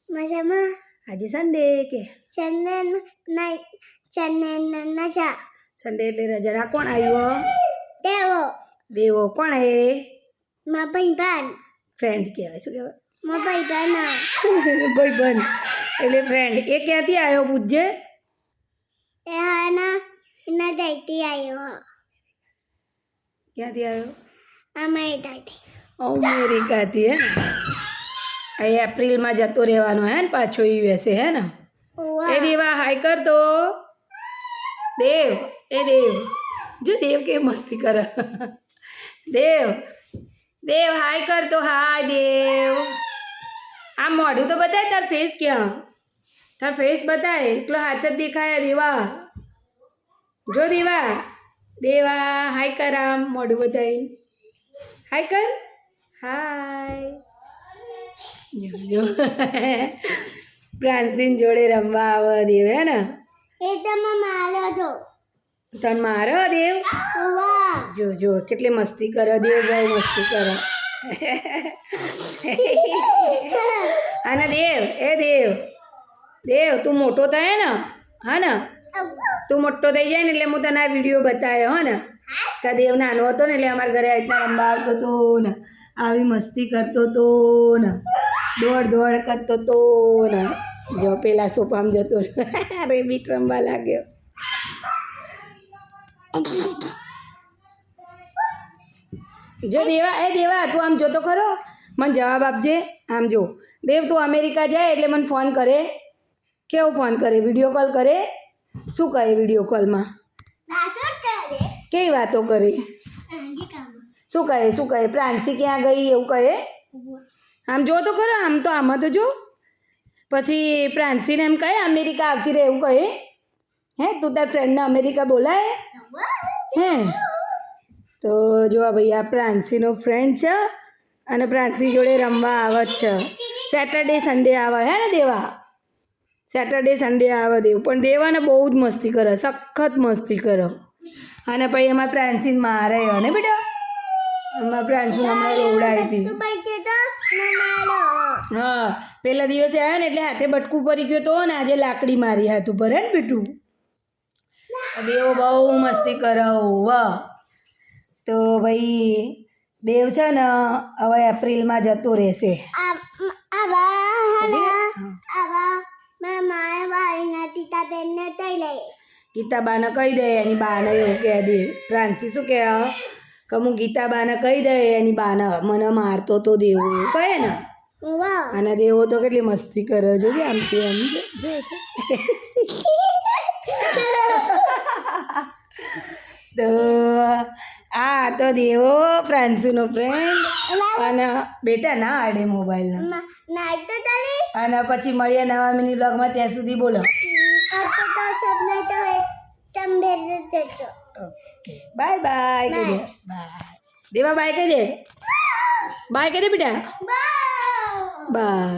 મજામાં આજે સન્ડે કે સન્ડે એટલે રજા કોણ આવ્યો દેવો કોણ એ ફ્રેન્ડ કહેવાય શું કહેવાય ભાઈબંધ એટલે ફ્રેન્ડ એ ક્યાંથી આવ્યો પૂછજે ક્યાંથી આવ્યો અમેરિકાથી હે ને અહીં એપ્રિલમાં જતો રહેવાનો હે ને પાછો યુએસએ હે ને એ દેવા હાય કર તો દેવ જો દેવ કે મસ્તી કરે દેવ હાય કર તો હાય દેવ આમ મોઢું તો બતાય તાર ફેસ ક્યાં તાર ફેસ બતાય એકલો હાથ જ દેખાય દેવા જો દેવા હાય કર આમ મોઢું બતાય હાય કર હાય જો પ્રાંસીન જોડે રમવા આવે દેવ હે ને તને મારો દેવ જો કેટલી મસ્તી કરે દેવ બહુ મસ્તી કરે અને દેવ તું મોટો થાય ને હા ને તું મોટો થઈ જાય ને એટલે હું તને આ વિડીયો બતાવ્યો હો ને કે દેવ નાનો હતો ને એટલે અમારા ઘરે આ રમવા આવતો હતો ને આવી મસ્તી કરતો હતો ને દોડ કરતો હતો ને જો પેલા સોફામાં જતો રેબિટ રમવા લાગ્યો જો દેવા તું આમ જોતો ખરો મને જવાબ આપજે આમ જો દેવ તું અમેરિકા જાય એટલે મને ફોન કરે કેવો ફોન કરે વિડીયો કોલ કરે શું કહે વિડીયો કોલમાં કેવી વાતો કરે શું કહે પ્રાંસી ક્યાં ગઈ એવું કહે આમ જો તો ખરો આમ તો આમાં તો જો પછી પ્રાંસીને એમ કહે અમેરિકા આવતી રહે એવું કહે હે તું તાર ફ્રેન્ડને અમેરિકા બોલાય હે તો જો ભાઈ આ પ્રાંસીનો ફ્રેન્ડ છે અને પ્રાંસી જોડે રમવા આવે જ છે સેટરડે સન્ડે આવે હે ને દેવા સેટરડે સન્ડે આવે દેવ પણ દેવાને બહુ જ મસ્તી કરે સખત મસ્તી કરે અને પછી એમાં પ્રાંસીને મારે ને બેટા એમાં પ્રાંસી હમણાં રોવડાવી હતી હા પેલા દિવસે આવ્યા ને એટલે હાથે બટકું પડી ગયો તો ને આજે લાકડી મારી હાથ ઉપર હે ને બેટું દેવ બહુ મસ્તી કરે વાહ તો ભાઈ દેવ છે ને હવે એપ્રિલમાં જતો રહેશે ગીતાબાને કહી દે એની બાને એવું કહે દે પ્રાંસી શું કહે કે હું ગીતાબાને કહી દે એની બાને મને મારતો તો દેવો એવું કહે ને અને દેવો તો કેટલી મસ્તી કરે જો કે આમ તે આમ તો આ તો દેવો પ્રાંસુનો ફ્રેન્ડ અને બેટા ના આડે મોબાઈલ અને પછી મળીએ નવા મિની બ્લોગમાં ત્યાં સુધી બોલો ઓકે બાય કહી દે બાય દેવા બાય કહી દે બેટા બાય